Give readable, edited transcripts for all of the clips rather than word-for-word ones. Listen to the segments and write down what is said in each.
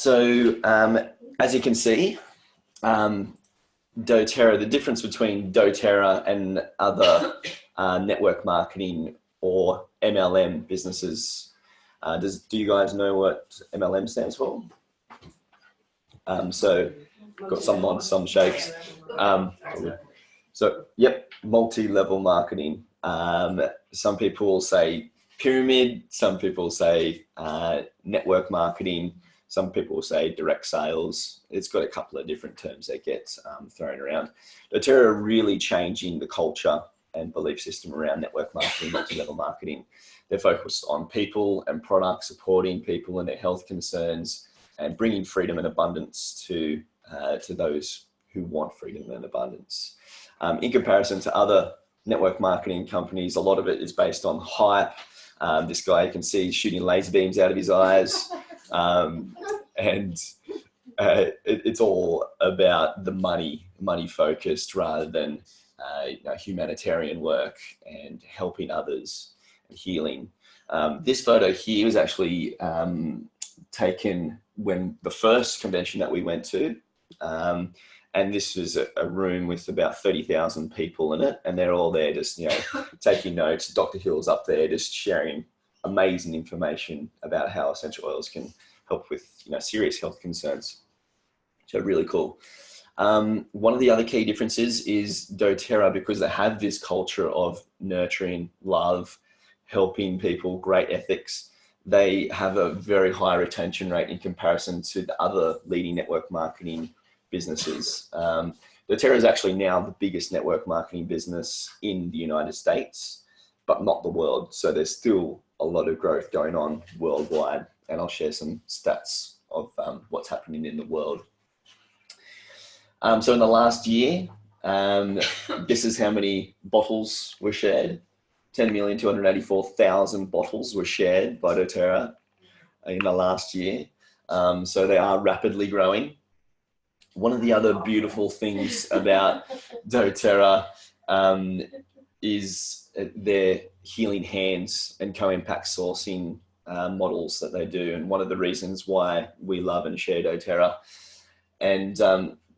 So as you can see, DoTerra, the difference between DoTerra and other network marketing or MLM businesses. Do you guys know what MLM stands for? So got some nods, some shakes. So yep, multi-level marketing. Some people say pyramid, some people say network marketing, some people say direct sales. It's got a couple of different terms that get thrown around. DoTerra are really changing the culture and belief system around network marketing, multi-level marketing. They're focused on people and products, supporting people and their health concerns, and bringing freedom and abundance to those who want freedom and abundance. In comparison to other network marketing companies, a lot of it is based on hype. This guy, you can see, shooting laser beams out of his eyes. It's all about the money focused rather than humanitarian work and helping others and healing. This photo here was actually taken when the first convention that we went to, and this was a room with about 30,000 people in it, and they're all there just taking notes. Dr. Hill's up there just sharing amazing information about how essential oils can help with serious health concerns. So really cool. One of the other key differences is DoTerra, because they have this culture of nurturing, love, helping people, great ethics. They have a very high retention rate in comparison to the other leading network marketing businesses. DoTerra is actually now the biggest network marketing business in the United States, but not the world. So there's still a lot of growth going on worldwide. And I'll share some stats of what's happening in the world. So in the last year, this is how many bottles were shared. 10,284,000 bottles were shared by DoTerra in the last year. So they are rapidly growing. One of the other beautiful things about DoTerra is their healing hands and co-impact sourcing models that they do. And one of the reasons why we love and share DoTerra. And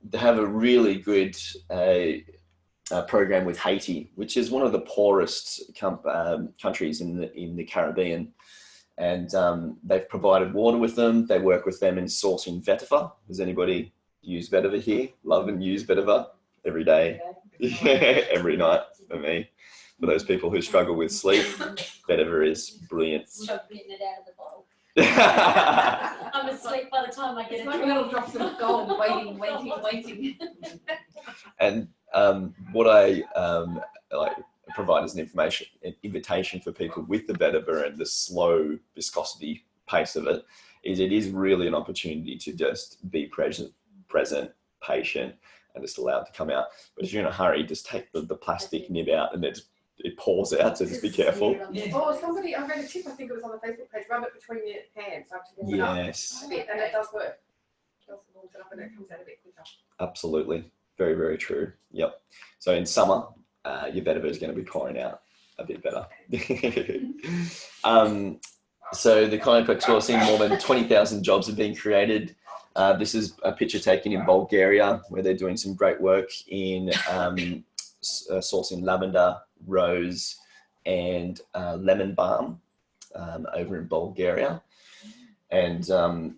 they have a really good program with Haiti, which is one of the poorest countries in the Caribbean. And they've provided water with them. They work with them in sourcing vetiver. Does anybody use vetiver here? Love and use vetiver every day, every night for me. For those people who struggle with sleep, vetiver is brilliant. Stop getting it out of the bottle. I'm asleep by the time I get it. It's like little drops of gold, waiting. And what I provide as an invitation for people with the vetiver and the slow viscosity pace of it is really an opportunity to just be present, patient, and just allow it to come out. But if you're in a hurry, just take the plastic nib out and it pours out, so just be careful. Yeah. Oh, somebody, I read a tip, I think it was on the Facebook page, rub it between your hands. Yes. And it does work. It also warms it up and it comes out a bit quicker. Absolutely. Very, very true. Yep. So in summer, your vetiver is going to be pouring out a bit better. So the co-impact sourcing, more than 20,000 jobs have been created. This is a picture taken in Bulgaria, where they're doing some great work in sourcing lavender, rose, and lemon balm over in Bulgaria. And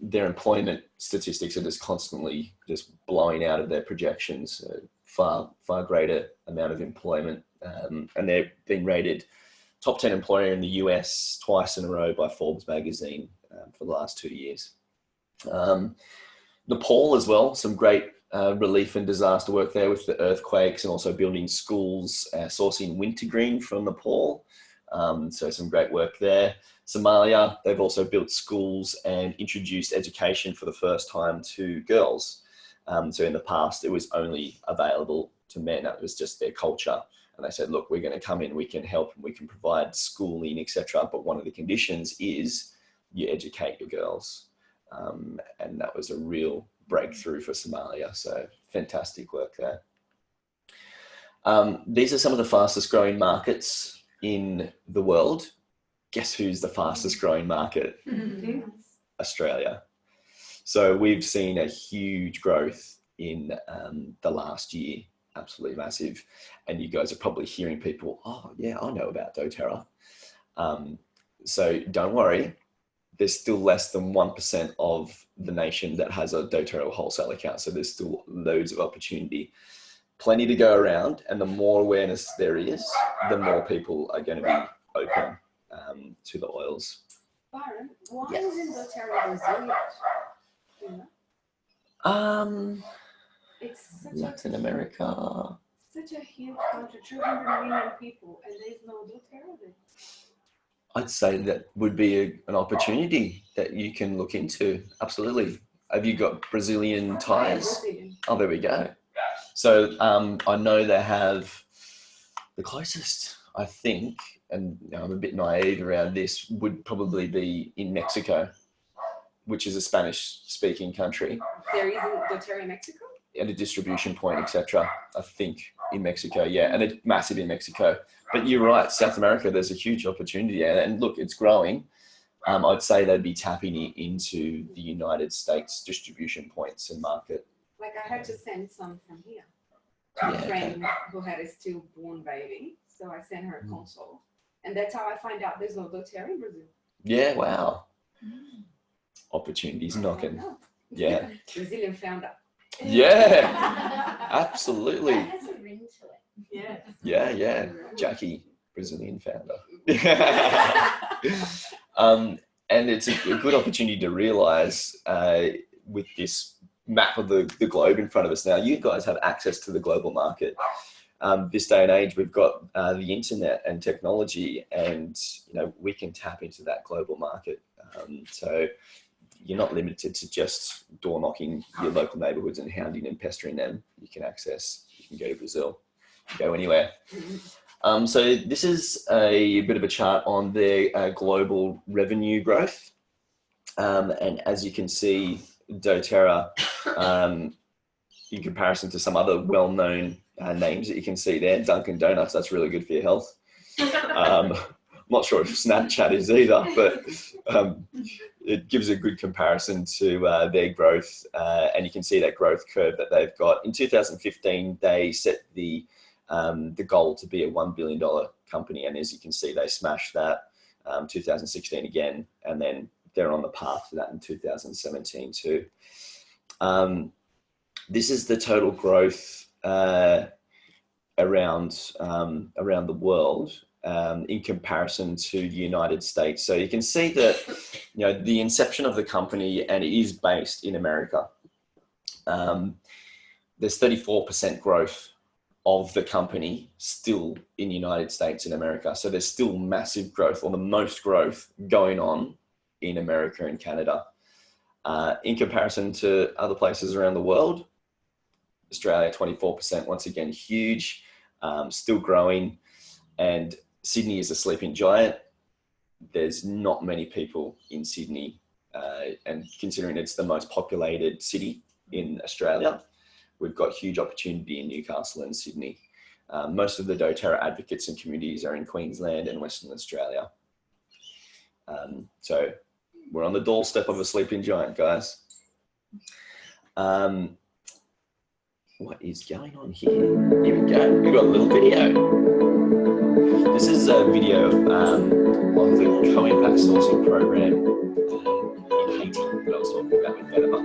their employment statistics are just constantly just blowing out of their projections, far greater amount of employment. And they're being rated top 10 employer in the US twice in a row by Forbes magazine for the last 2 years. Nepal as well, some great relief and disaster work there with the earthquakes, and also building schools, sourcing wintergreen from Nepal. So some great work there. Somalia, they've also built schools and introduced education for the first time to girls. So in the past, it was only available to men. That was just their culture. And they said, look, we're going to come in, we can help, and we can provide schooling, etc. But one of the conditions is you educate your girls. And that was a real breakthrough for Somalia. So fantastic work there. These are some of the fastest growing markets in the world. Guess who's the fastest growing market? Australia. So we've seen a huge growth in the last year, absolutely massive. And you guys are probably hearing people, oh yeah, I know about doTERRA. So don't worry, there's still less than 1% of the nation that has a doTERRA wholesale account. So there's still loads of opportunity, plenty to go around. And the more awareness there is, the more people are going to be open to the oils. Byron, why Yes. isn't doTERRA resilient? You know? It's such Latin America. such a huge country, 200 million people, and there's no doTERRA there. I'd say that would be an opportunity that you can look into. Absolutely. Have you got Brazilian ties? Brazilian. Oh, there we go. So I know they have the closest, I think, and I'm a bit naive around this, would probably be in Mexico, which is a Spanish-speaking country, There isn't doTERRA in Mexico? and a distribution point, etc. I think in Mexico, yeah, and it's massive in Mexico. But you're right, South America, there's a huge opportunity, and look, it's growing. I'd say they'd be tapping into the United States distribution points and market. Like I had to send some from here to a friend who had a stillborn baby. So I sent her a console. And that's how I find out there's no doTERRA in Brazil. Yeah, wow. Opportunities knocking. Yeah. Brazilian founder. Yeah, absolutely. That has a ring to it. Yeah. Yeah. Jackie, Brazilian founder. And it's a good opportunity to realize with this map of the globe in front of us now, you guys have access to the global market. This day and age, we've got the internet and technology, and we can tap into that global market. So you're not limited to just door knocking your local neighborhoods and hounding and pestering them. You can go to Brazil, go anywhere. So this is a bit of a chart on their global revenue growth. And as you can see, doTERRA, in comparison to some other well-known names that you can see there, Dunkin' Donuts, that's really good for your health. I'm not sure if Snapchat is either, but it gives a good comparison to their growth. And you can see that growth curve that they've got. In 2015, they set the goal to be a $1 billion company. And as you can see, they smashed that. 2016 again, and then they're on the path to that in 2017 too. This is the total growth around the world in comparison to the United States. So you can see that the inception of the company, and it is based in America. There's 34% growth of the company still in the United States and America. So there's still massive growth, or the most growth going on in America and Canada. In comparison to other places around the world, Australia, 24%, once again, huge, still growing. And Sydney is a sleeping giant. There's not many people in Sydney. And considering it's the most populated city in Australia, we've got huge opportunity in Newcastle and Sydney. Most of the doTERRA advocates and communities are in Queensland and Western Australia. So we're on the doorstep of a sleeping giant, guys. What is going on here? Here we go. We've got a little video. This is a video of the co-impact sourcing program in Haiti that I was talking about with DoTERRA.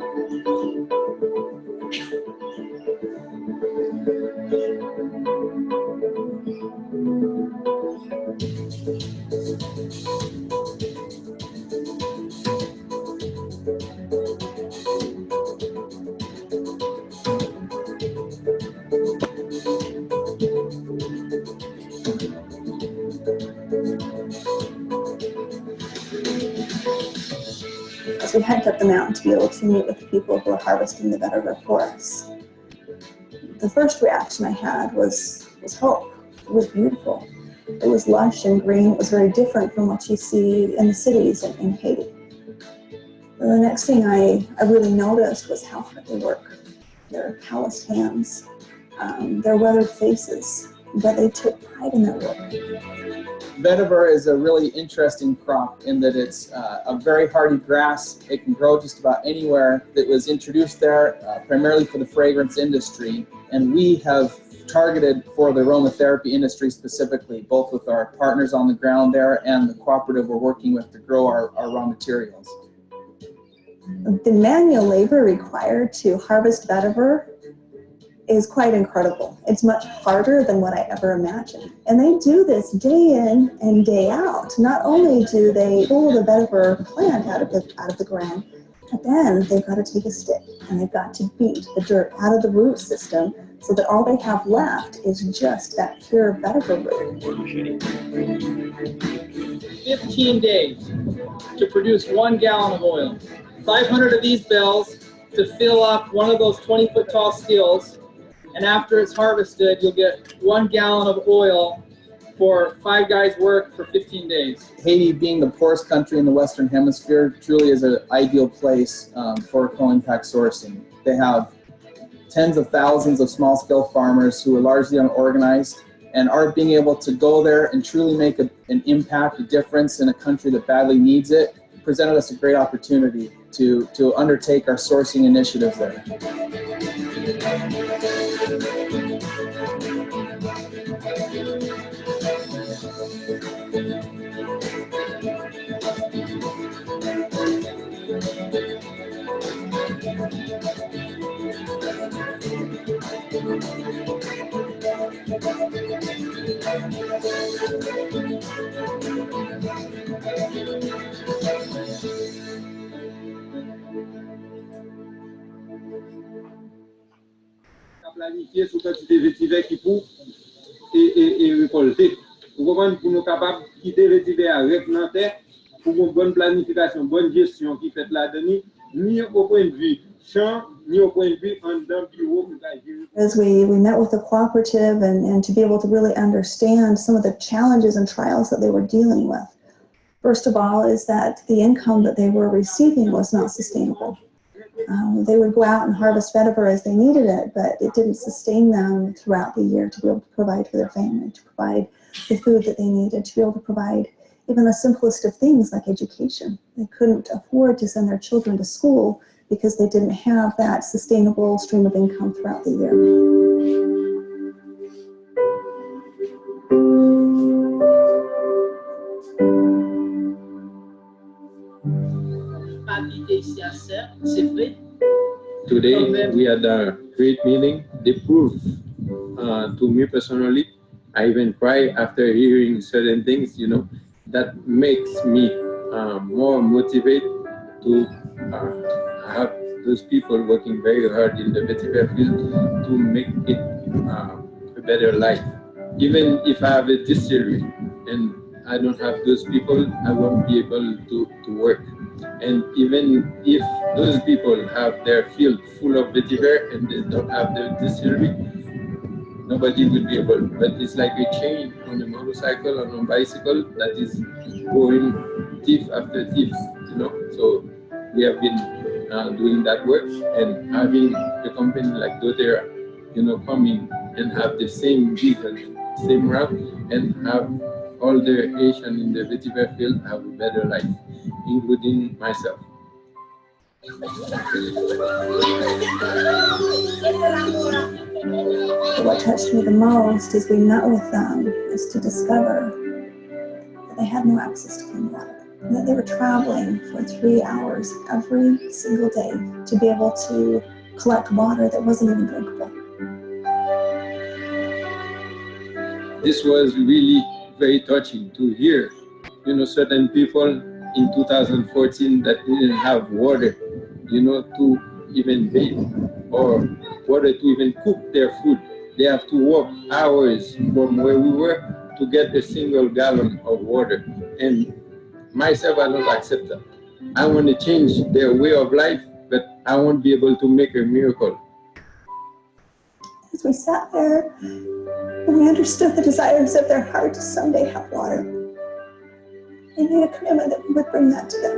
As we hiked up the mountain to be able to meet with the people who are harvesting the DoTERRA for us, the first reaction I had was hope. It was beautiful. It was lush and green. It was very different from what you see in the cities in Haiti. And the next thing I really noticed was how hard they work. Their calloused hands, their weathered faces, but they took pride in their work. Vetiver is a really interesting crop in that it's a very hardy grass. It can grow just about anywhere. It was introduced there primarily for the fragrance industry, and we have targeted for the aromatherapy industry specifically, both with our partners on the ground there and the cooperative we're working with to grow our raw materials. The manual labor required to harvest vetiver is quite incredible. It's much harder than what I ever imagined. And they do this day in and day out. Not only do they pull the vetiver plant out of the ground, but then they've got to take a stick and they've got to beat the dirt out of the root system so that all they have left is just that pure vetiver root. 15 days to produce 1 gallon of oil. 500 of these bells to fill up one of those 20-foot tall stills, and after it's harvested, you'll get 1 gallon of oil for 5 guys' work for 15 days. Haiti, being the poorest country in the Western Hemisphere, truly is an ideal place for co-impact sourcing. They have tens of thousands of small-scale farmers who are largely unorganized, and our being able to go there and truly make an impact, a difference in a country that badly needs it, presented us a great opportunity to undertake our sourcing initiatives there. Planifier sous quantité vétiver qui pour et récolter. Vous comprenez, pour nous capables de quitter vétiver avec la terre, pour une bonne planification, bonne gestion qui fait là-dedans, ni au point de vue champ, ni au point de vue en dedans bureau. As we met with the cooperative and to be able to really understand some of the challenges and trials that they were dealing with. First of all is that the income that they were receiving was not sustainable. They would go out and harvest vetiver as they needed it, but it didn't sustain them throughout the year to be able to provide for their family, to provide the food that they needed, to be able to provide even the simplest of things like education. They couldn't afford to send their children to school because they didn't have that sustainable stream of income throughout the year. Today we had a great meeting. They proved to me personally, I even cry after hearing certain things, you know, that makes me more motivated to have those people working very hard in the vetiver field to make it a better life. Even if I have a distillery and I don't have those people, I won't be able to work. And even if those people have their field full of vetiver and they don't have their distillery, nobody will be able. But it's like a chain on a motorcycle or on a bicycle that is going thief after thief, you know. So we have been doing that work, and having a company like DoTERRA, you know, coming and have the same vision, same route, and have all the Asians in the vetiver field have a better life, including myself. What touched me the most as we met with them is to discover that they had no access to clean water, and that they were traveling for 3 hours every single day to be able to collect water that wasn't even drinkable. This was really very touching to hear, you know, certain people in 2014 that didn't have water, you know, to even bathe or water to even cook their food. They have to walk hours from where we were to get a single gallon of water. And myself, I don't accept that. I want to change their way of life, but I won't be able to make a miracle. As we sat there, and we understood the desires of their heart to someday have water, they made a commitment that we would bring that to them.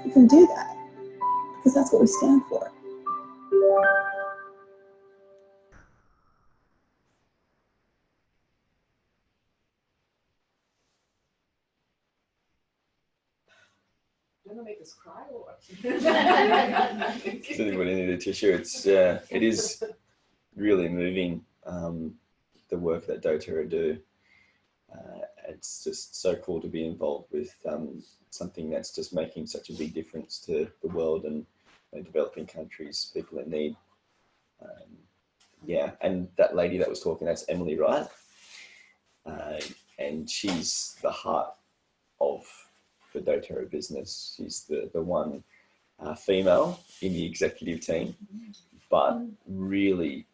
we can do that because that's what we stand for. Gonna make us cry or what? Does anybody need a tissue? It is really moving, the work that doTERRA do. It's just so cool to be involved with something that's just making such a big difference to the world and developing countries, people in need. Yeah, and that lady that was talking, that's Emily, right? And she's the heart of the doTERRA business. She's the one female in the executive team, but really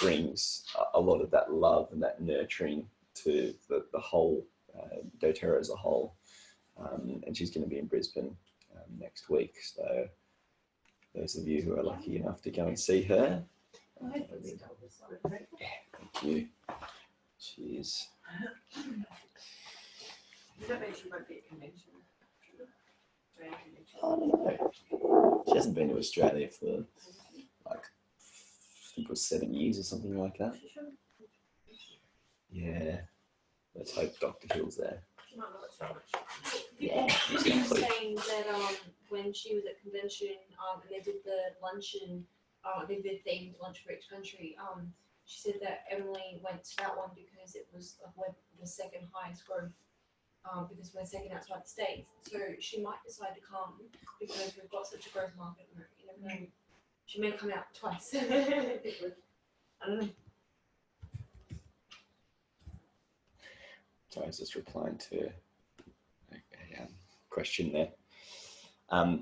brings a lot of that love and that nurturing to the whole doTERRA as a whole. And she's going to be in Brisbane next week. So those of you who are lucky enough to go and see her, thank you. Cheers. Does that mean she won't be at convention? I don't know. She hasn't been to Australia for like, I think it was 7 years or something like that. Yeah. Let's hope Dr. Hill's there. Yeah, she was exactly. saying that when she was at convention and they did the luncheon, they did themed lunch for each country. She said that Emily went to that one because it was the second highest growth. Because we're second outside the States, so she might decide to come because we've got such a growth market. You never know. She may come out twice. I don't know. So I was just replying to a question there.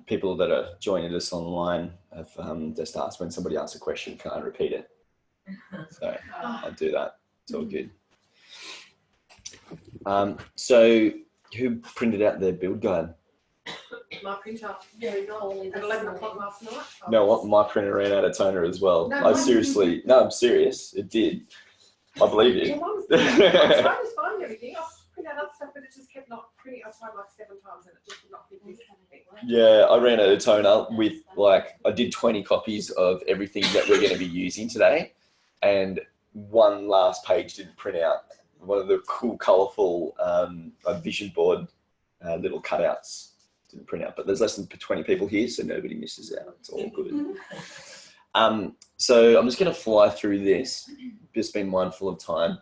People that are joining us online have just asked, when somebody asks a question, can I repeat it? So I'll do that. It's all good. So who printed out their build guide? My printer. Very goal. At 11 o'clock last night. You know what? My printer ran out of toner as well. I seriously, no, I'm serious. It did. I believe you. I'm trying to find everything. I've printed out other stuff, but it just kept not printing. I tried like 7 times and it just did not pick this thing. Yeah, I ran out of toner with I did 20 copies of everything that we're going to be using today, and one last page didn't print out. One of the cool, colourful vision board little cutouts didn't print out, but there's less than 20 people here, so nobody misses out. It's all good. So I'm just going to fly through this, just being mindful of time.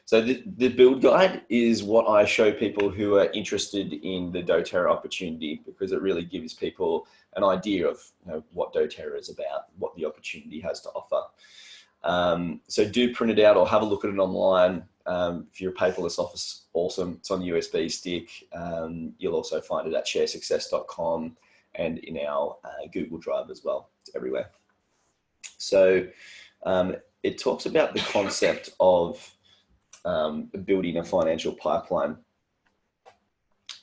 So the build guide is what I show people who are interested in the doTERRA opportunity, because it really gives people an idea of what doTERRA is about, what the opportunity has to offer. So do print it out or have a look at it online. If you're a paperless office, awesome. It's on USB stick. You'll also find it at sharesuccess.com and in our Google Drive as well. It's everywhere. So it talks about the concept of building a financial pipeline.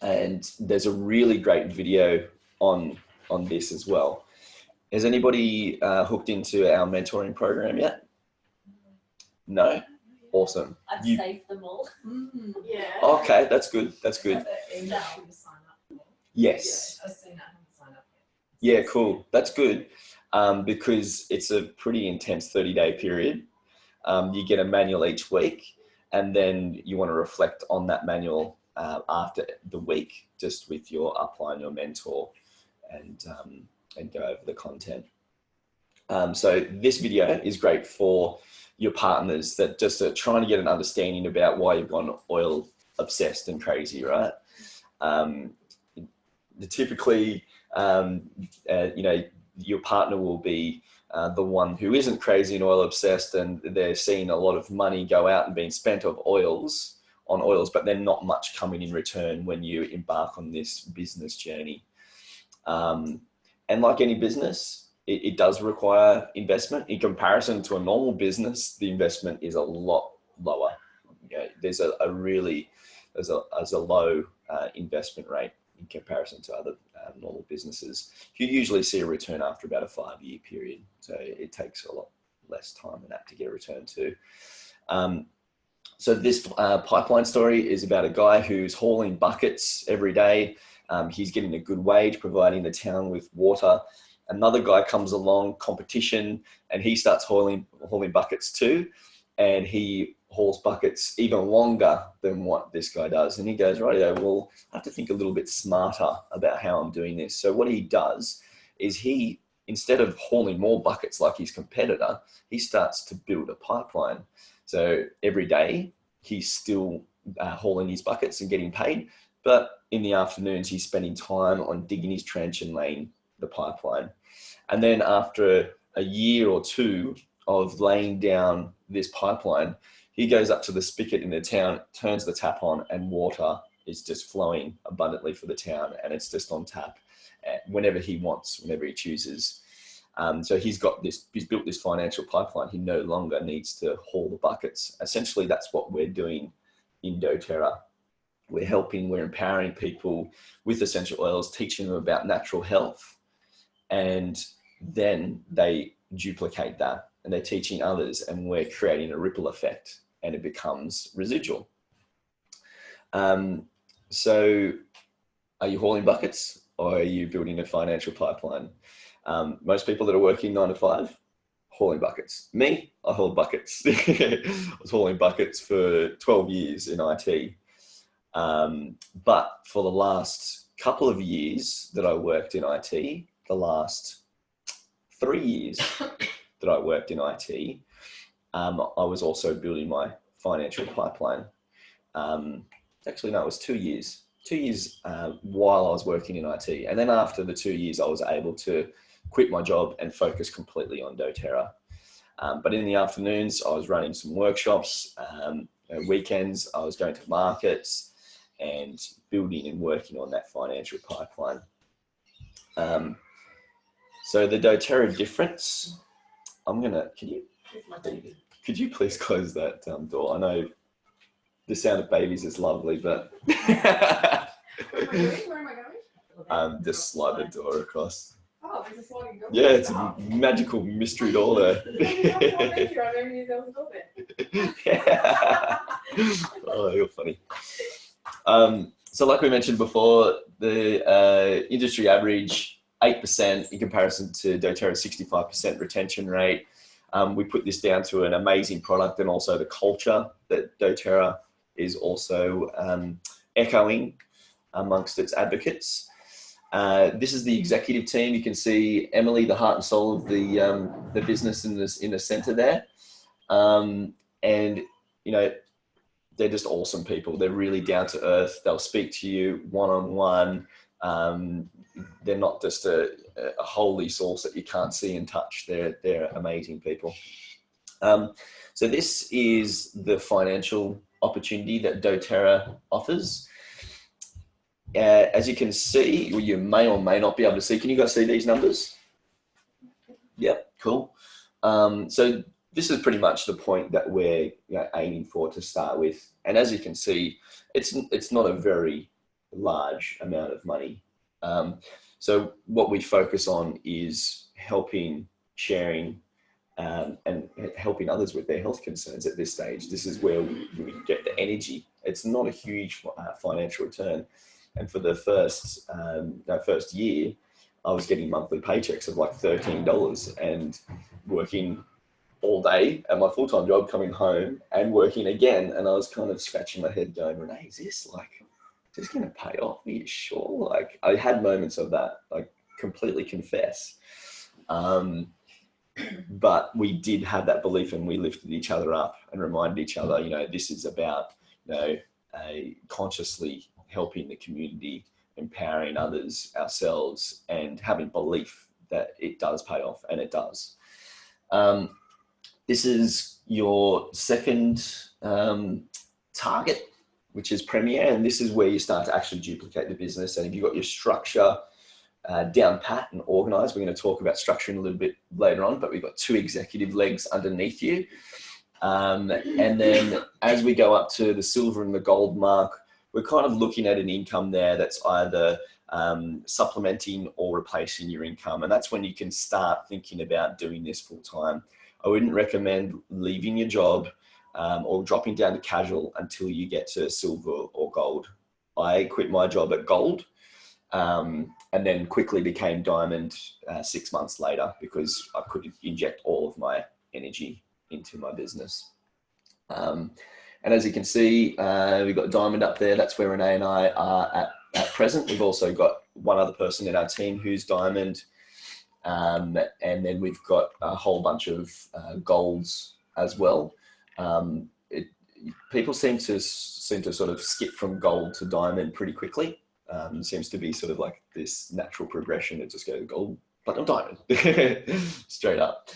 And there's a really great video on this as well. Has anybody hooked into our mentoring program yet? No? Awesome. I've saved them all. Yeah. Okay, that's good. That's good. Yes. I've seen that. I haven't signed up yet. Yeah, cool. That's good, because it's a pretty intense 30-day period. You get a manual each week, and then you want to reflect on that manual after the week, just with your upline, your mentor, and go over the content. So this video is great for your partners that just are trying to get an understanding about why you've gone oil obsessed and crazy, right? Typically, your partner will be the one who isn't crazy and oil obsessed, and they're seeing a lot of money go out and being spent on oils, but then not much coming in return when you embark on this business journey. And like any business, it does require investment. In comparison to a normal business, the investment is a lot lower. There's a low investment rate in comparison to other normal businesses. You usually see a return after about a 5-year period. So it takes a lot less time than that to get a return too. So this pipeline story is about a guy who's hauling buckets every day He's getting a good wage, providing the town with water. Another guy comes along, competition, and he starts hauling buckets too. And he hauls buckets even longer than what this guy does. And he goes, right, well, I have to think a little bit smarter about how I'm doing this. So what he does is he, instead of hauling more buckets like his competitor, he starts to build a pipeline. So every day he's still hauling his buckets and getting paid. But in the afternoons, he's spending time on digging his trench and laying the pipeline. And then after a year or two of laying down this pipeline, he goes up to the spigot in the town, turns the tap on, and water is just flowing abundantly for the town. And it's just on tap whenever he wants, whenever he chooses. So he's built this financial pipeline. He no longer needs to haul the buckets. Essentially, that's what we're doing in doTERRA. We're empowering people with essential oils, teaching them about natural health, and then they duplicate that and they're teaching others, and we're creating a ripple effect, and it becomes residual. So are you hauling buckets, or are you building a financial pipeline? Most people that are working 9 to 5, hauling buckets. Me, I haul buckets. I was hauling buckets for 12 years in IT. But for the last couple of years that I worked in IT, the last 3 years that I worked in IT, I was also building my financial pipeline. Actually, no, it was 2 years. 2 years while I was working in IT. And then after the 2 years, I was able to quit my job and focus completely on doTERRA. But in the afternoons, I was running some workshops. Weekends, I was going to markets and building and working on that financial pipeline. So the doTERRA Difference, could you please close that door? I know the sound of babies is lovely, but Where am I going? just slide the door across. Oh, there's a sliding door. Yeah, it's a magical mystery door there. Thank you. I never knew there was a door there. Yeah. Oh, you're funny. So like we mentioned before, the industry average 8% in comparison to doTERRA's 65% retention rate. We put this down to an amazing product and also the culture that doTERRA is also echoing amongst its advocates. This is the executive team. You can see Emily, the heart and soul of the business in the center there. And, you know, they're just awesome people. They're really down to earth. They'll speak to you one-on-one. They're not just a holy source that you can't see and touch. They're amazing people. So this is the financial opportunity that doTERRA offers. As you can see, or you may or may not be able to see, can you guys see these numbers? Yep, cool. So this is pretty much the point that we're aiming for to start with. And as you can see, it's not a very large amount of money. So what we focus on is helping, sharing, and helping others with their health concerns at this stage. This is where we get the energy. It's not a huge financial return. And for the first year, I was getting monthly paychecks of like $13 and working all day at my full-time job, coming home and working again. And I was kind of scratching my head going, Renee, is this going to pay off? Are you sure? Like, I had moments of that, like, completely confess. But we did have that belief, and we lifted each other up and reminded each other, you know, this is about, you know, consciously helping the community, empowering others, ourselves, and having belief that it does pay off, and it does. This is your second target, which is Premier, and this is where you start to actually duplicate the business. And if you've got your structure down pat and organized, we're going to talk about structuring a little bit later on, but we've got 2 executive legs underneath you. And then as we go up to the silver and the gold mark, we're kind of looking at an income there that's either supplementing or replacing your income. And that's when you can start thinking about doing this full time. I wouldn't recommend leaving your job or dropping down to casual until you get to silver or gold. I quit my job at gold, and then quickly became diamond 6 months later because I could inject all of my energy into my business. And as you can see, we've got diamond up there. That's where Renee and I are at present. We've also got one other person in our team who's diamond. And then we've got a whole bunch of golds as well. People seem to sort of skip from gold to diamond pretty quickly. Seems to be sort of like this natural progression. It just goes gold, platinum, diamond, straight up.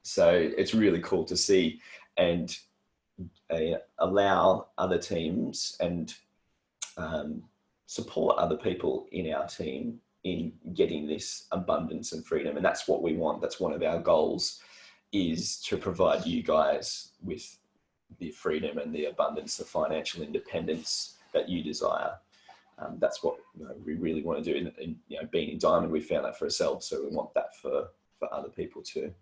So it's really cool to see and allow other teams and support other people in our team in getting this abundance and freedom. And that's what we want. That's one of our goals, is to provide you guys with the freedom and the abundance of financial independence that you desire. That's what we really want to do. And being in diamond, we found that for ourselves. So we want that for other people too.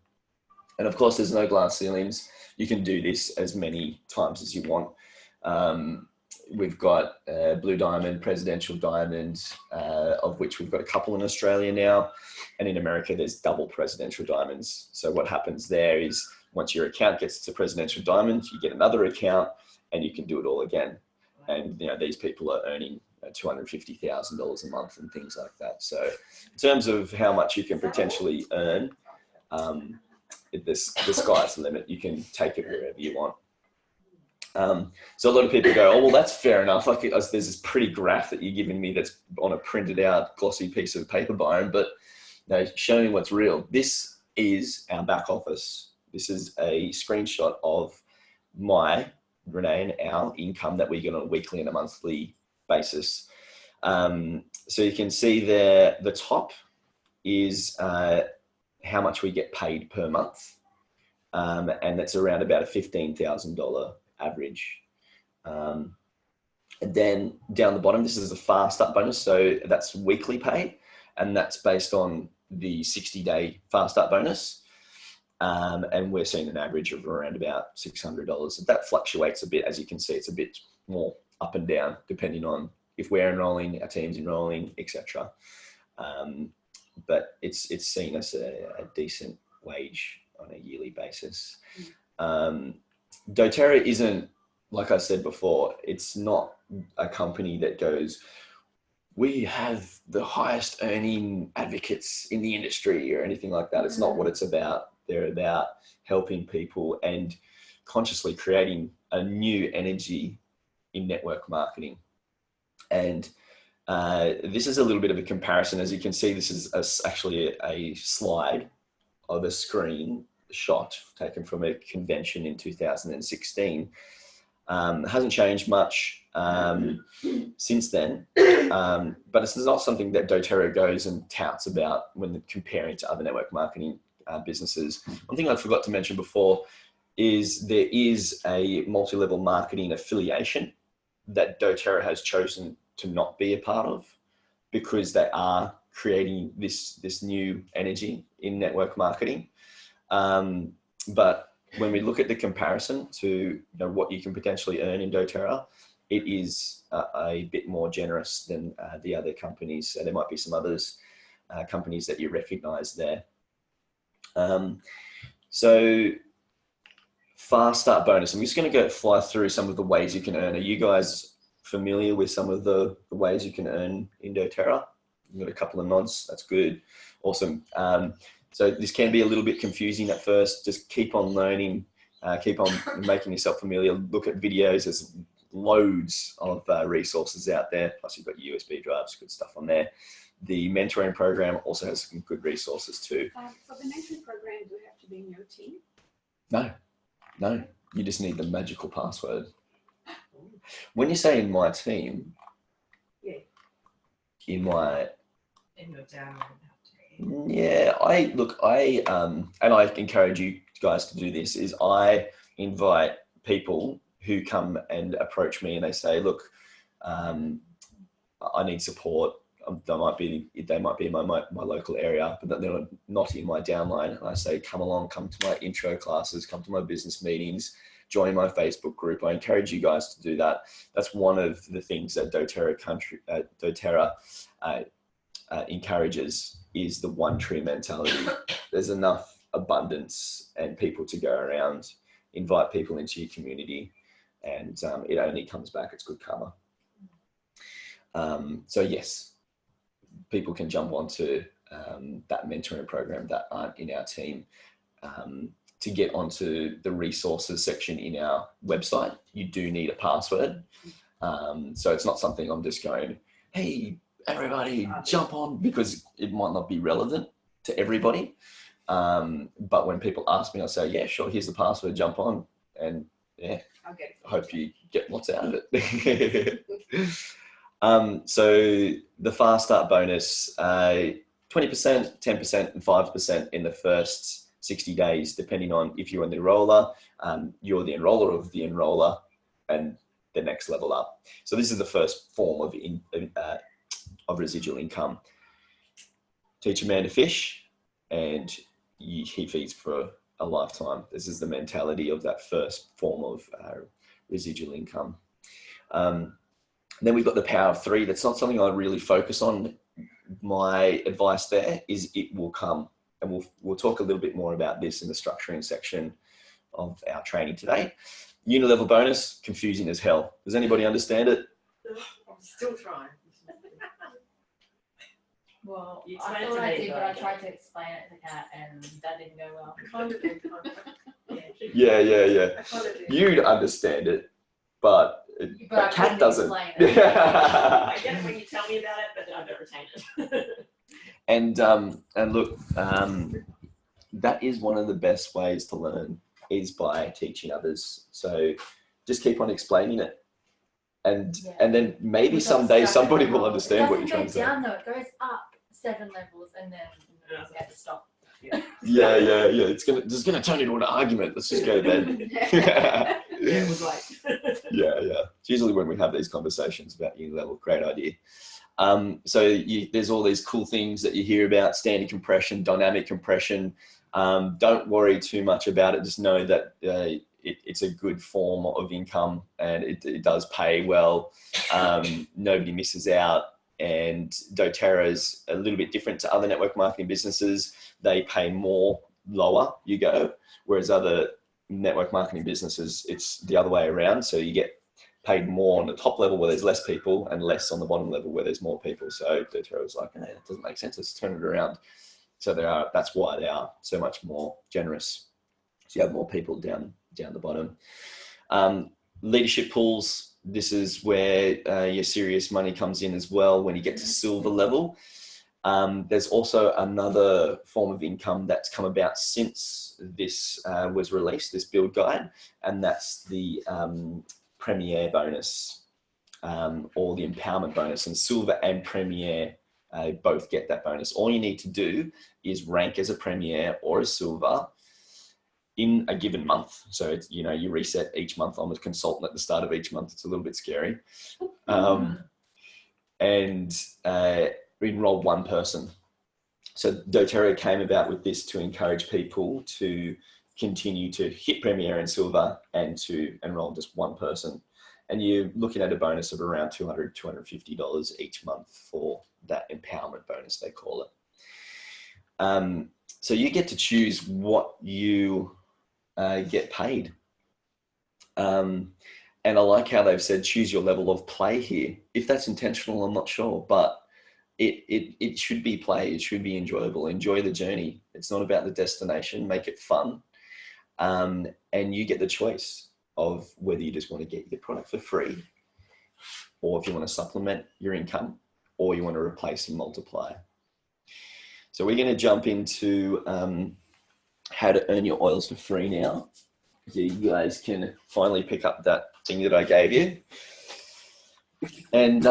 And of course, there's no glass ceilings. You can do this as many times as you want. We've got blue diamond, presidential diamond, of which we've got a couple in Australia now. And in America, there's double presidential diamonds. So what happens there is once your account gets to presidential diamond, you get another account and you can do it all again. And these people are earning $250,000 a month and things like that. So in terms of how much you can potentially earn, the sky's the limit. You can take it wherever you want. So a lot of people go, oh, well, that's fair enough. Like there's this pretty graph that you're giving me that's on a printed out glossy piece of paper, Byron, but showing what's real. This is our back office. This is a screenshot of Renee and our income that we get on a weekly and a monthly basis. So you can see there, the top is how much we get paid per month. And that's around about a $15,000 average. And then down the bottom, this is a fast start bonus. So that's weekly pay, and that's based on the 60-day fast start bonus. And we're seeing an average of around about $600. That fluctuates a bit. As you can see, it's a bit more up and down depending on if we're enrolling, our team's enrolling, etc. But it's seen as a decent wage on a yearly basis. DoTerra isn't, like I said before, it's not a company that goes, we have the highest earning advocates in the industry or anything like that. It's not what it's about. They're about helping people and consciously creating a new energy in network marketing. And this is a little bit of a comparison. As you can see, this is actually a slide of a screen shot taken from a convention in 2016. Hasn't changed much since then, but it's not something that DoTerra goes and touts about when comparing to other network marketing businesses. One thing I forgot to mention before is there is a multi-level marketing affiliation that DoTerra has chosen to not be a part of because they are creating this new energy in network marketing. But when we look at the comparison to what you can potentially earn in DoTerra, it is a bit more generous than the other companies. So there might be some others companies that you recognize there. So fast start bonus. I'm just going to fly through some of the ways you can earn. Are you guys familiar with some of the ways you can earn in DoTerra? You've got a couple of nods. That's good. Awesome. So this can be a little bit confusing at first. Just keep on learning, keep on making yourself familiar. Look at videos. There's loads of resources out there. Plus you've got USB drives, good stuff on there. The mentoring program also has some good resources too. For the mentoring program, do you have to be in your team? No. You just need the magical password. When you say in my team, yeah, in my down. Yeah, and I encourage you guys to do this, is I invite people who come and approach me and they say, look, I need support. They might be in my local area, but they're not in my downline. And I say, come along, come to my intro classes, come to my business meetings, join my Facebook group. I encourage you guys to do that. That's one of the things that DoTerra encourages, is the one tree mentality. There's enough abundance and people to go around. Invite people into your community, and it only comes back. It's good karma. So yes, people can jump onto that mentoring program that aren't in our team. To get onto the resources section in our website, you do need a password. So it's not something I'm just going, hey, everybody jump on, because it might not be relevant to everybody. But when people ask me, I'll say, yeah, sure, here's the password, jump on. And yeah, I hope you get lots out of it. So the fast start bonus, 20%, 10%, and 5% in the first 60 days, depending on if you're an enroller, you're the enroller of the enroller, and the next level up. So this is the first form of residual income. Teach a man to fish, and he feeds for a lifetime. This is the mentality of that first form of residual income. Then we've got the power of three. That's not something I really focus on. My advice there is it will come. And we'll talk a little bit more about this in the structuring section of our training today. Unilevel bonus, confusing as hell. Does anybody understand it? I'm still trying. Well, You I explained it thought to I me, did, but but I tried to explain it to Kat, and that didn't go well. Kind of did, kind of. Yeah. I kind of did. You'd understand it, but But I Kat couldn't doesn't. explain it. I get it when you tell me about it, but I don't retain it. And look, that is one of the best ways to learn, is by teaching others. So just keep on explaining it, and then maybe We got someday stuck somebody in will the hole. understand what you're It trying to doesn't say. go down though, it goes up 7 levels and then you have to stop. Yeah. It's gonna turn into an argument. Let's just go to bed. Yeah, it was like. Yeah. It's usually when we have these conversations about Unilevel. Great idea. So there's all these cool things that you hear about: standing compression, dynamic compression. Don't worry too much about it. Just know that it's a good form of income, and it does pay well. Nobody misses out. And doTERRA is a little bit different to other network marketing businesses. They pay more lower you go, whereas other network marketing businesses, it's the other way around. So you get paid more on the top level where there's less people, and less on the bottom level where there's more people. So doTERRA was like, hey, that doesn't make sense. Let's turn it around. So that's why they are so much more generous. So you have more people down the bottom. Leadership pools. This is where your serious money comes in as well when you get to silver level. There's also another form of income that's come about since this was released, this build guide, and that's the Premier bonus, or the empowerment bonus. And silver and Premier both get that bonus. All you need to do is rank as a Premier or a silver in a given month. So it's, you reset each month. I'm a consultant at the start of each month. It's a little bit scary. And enroll one person. So doTERRA came about with this to encourage people to continue to hit Premier and silver, and to enroll just one person. And you're looking at a bonus of around $200, $250 each month for that empowerment bonus, they call it. So you get to choose what you get paid. And I like how they've said, choose your level of play here. If that's intentional, I'm not sure, but it should be play. It should be enjoyable. Enjoy the journey. It's not about the destination. Make it fun. And you get the choice of whether you just want to get your product for free, or if you want to supplement your income, or you want to replace and multiply. So we're going to jump into how to earn your oils for free now. So you guys can finally pick up that thing that I gave you. And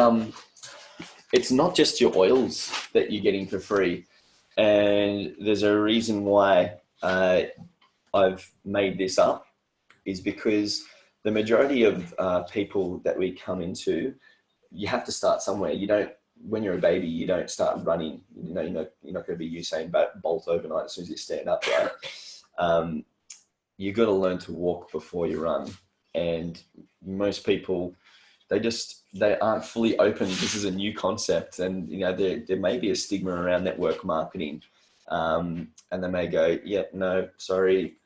it's not just your oils that you're getting for free. And there's a reason why I've made this up, is because the majority of people that we come into, you have to start somewhere. You don't, when you're a baby, you don't start running. You're not going to be Usain Bolt overnight as soon as you stand up, right? you got to learn to walk before you run. And most people, they aren't fully open. This is a new concept, and you know there may be a stigma around network marketing, and they may go, yeah, no, sorry,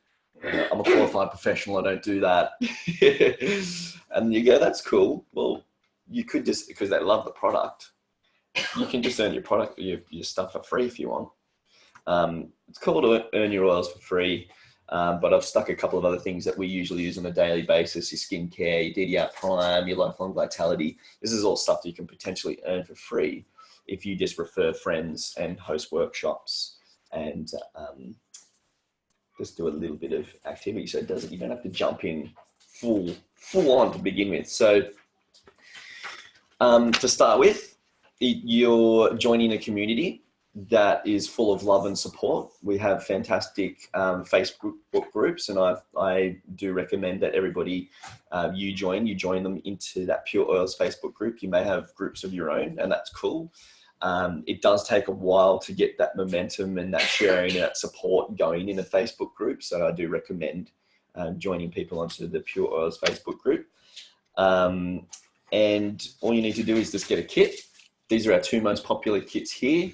I'm a qualified professional, I don't do that. And you go, that's cool. Well, you could just, because they love the product, you can just earn your product, your stuff for free if you want. It's called Earn Your Oils for Free. But I've stuck a couple of other things that we usually use on a daily basis: your skincare, your DDR Prime, your lifelong vitality. This is all stuff that you can potentially earn for free if you just refer friends and host workshops and just do a little bit of activity. So you don't have to jump in full on to begin with. So to start with, you're joining a community that is full of love and support. We have fantastic Facebook groups, and I do recommend that everybody you join them into that Pure Oils Facebook group. You may have groups of your own, and that's cool. It does take a while to get that momentum and that sharing and that support going in a Facebook group, so I do recommend joining people onto the Pure Oils Facebook group. And all you need to do is just get a kit. These are our 2 most popular kits here.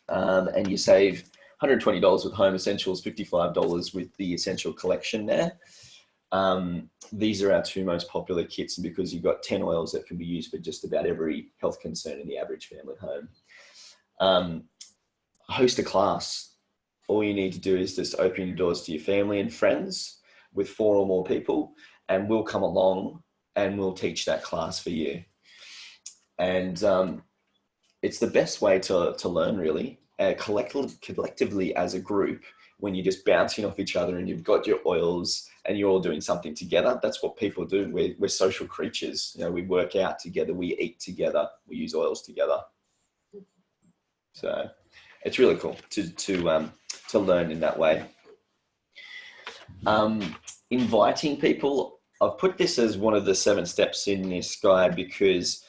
And you save $120 with Home Essentials, $55 with the Essential Collection there. These are our 2 most popular kits because you've got 10 oils that can be used for just about every health concern in the average family home. Host a class. All you need to do is just open your doors to your family and friends with 4 or more people, and we'll come along and we'll teach that class for you. And it's the best way to learn, really. Collectively as a group, when you're just bouncing off each other and you've got your oils and you're all doing something together. That's what people do. We're social creatures. You know, we work out together, we eat together, we use oils together. So it's really cool to learn in that way. Inviting people. I've put this as one of the 7 steps in this guide because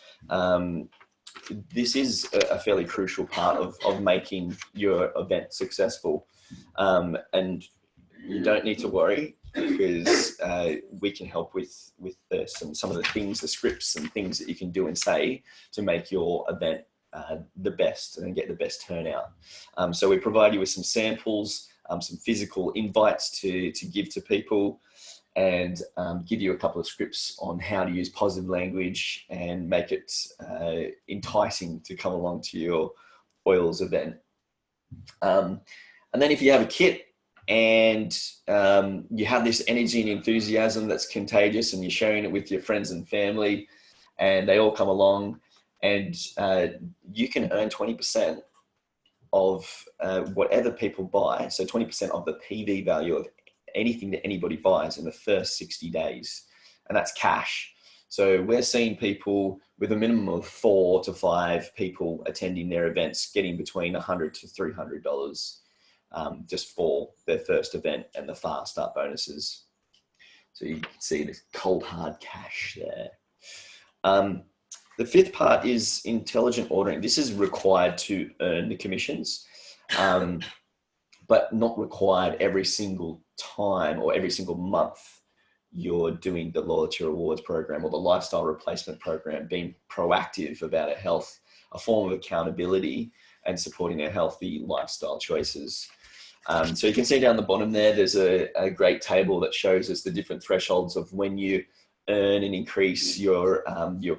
this is a fairly crucial part of making your event successful. And you don't need to worry because we can help with some of the things, the scripts and things that you can do and say to make your event the best and get the best turnout. So we provide you with some samples, some physical invites to give to people, and give you a couple of scripts on how to use positive language and make it enticing to come along to your oils event. And then if you have a kit and you have this energy and enthusiasm that's contagious and you're sharing it with your friends and family and they all come along, and you can earn 20% of whatever people buy. So 20% of the PV value of anything that anybody buys in the first 60 days. And that's cash. So we're seeing people with a minimum of 4 to 5 people attending their events getting between $100 to $300 just for their first event and the fast start bonuses. So you can see this cold hard cash there. The 5th part is intelligent ordering. This is required to earn the commissions, but not required every single time or every single month you're doing the loyalty rewards program or the lifestyle replacement program. Being proactive about our health, a form of accountability and supporting our healthy lifestyle choices. So you can see down the bottom there, there's a great table that shows us the different thresholds of when you earn and increase your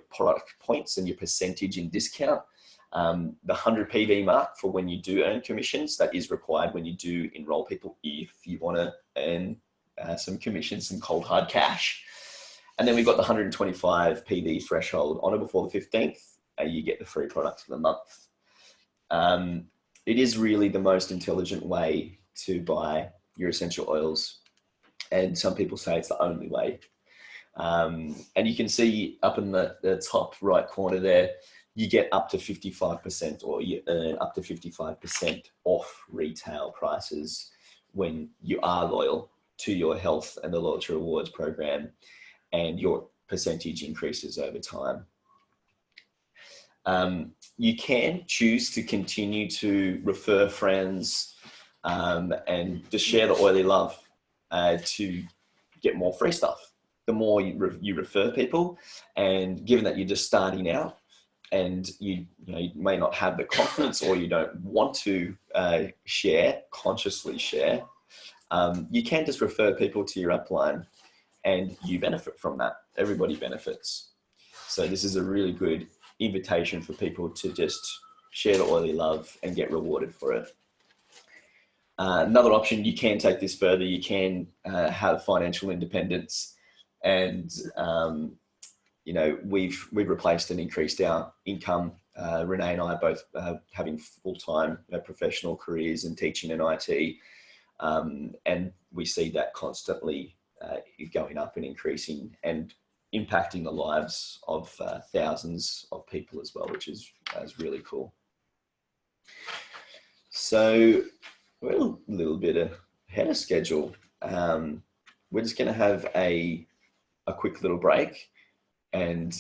product points and your percentage in discount. The 100 PV mark for when you do earn commissions, that is required when you do enroll people if you want to earn some commissions, some cold hard cash. And then we've got the 125 PV threshold. On or before the 15th, you get the free products for the month. It is really the most intelligent way to buy your essential oils. And some people say it's the only way. And you can see up in the top right corner there, you get up to 55% or you earn up to 55% off retail prices when you are loyal to your health and the loyalty rewards program, and your percentage increases over time. You can choose to continue to refer friends and just share the oily love. to get more free stuff. The more you refer people, and given that you're just starting out and you may not have the confidence or you don't want to consciously share, you can just refer people to your upline and you benefit from that. Everybody benefits. So this is a really good invitation for people to just share the oily love and get rewarded for it. Another option, you can take this further. You can have financial independence, and we've replaced and increased our income. Renee and I are both having full-time professional careers in teaching and IT, and we see that constantly going up and increasing and impacting the lives of thousands of people as well, which is really cool. So we're a little bit ahead of schedule. We're just going to have a quick little break, and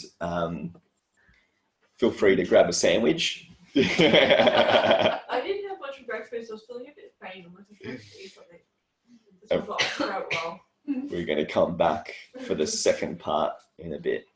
feel free to grab a sandwich. I didn't have much for breakfast, so I was feeling a bit faint. I'm looking forward to eat something. This one's all throat well. We're going to come back for the second part in a bit.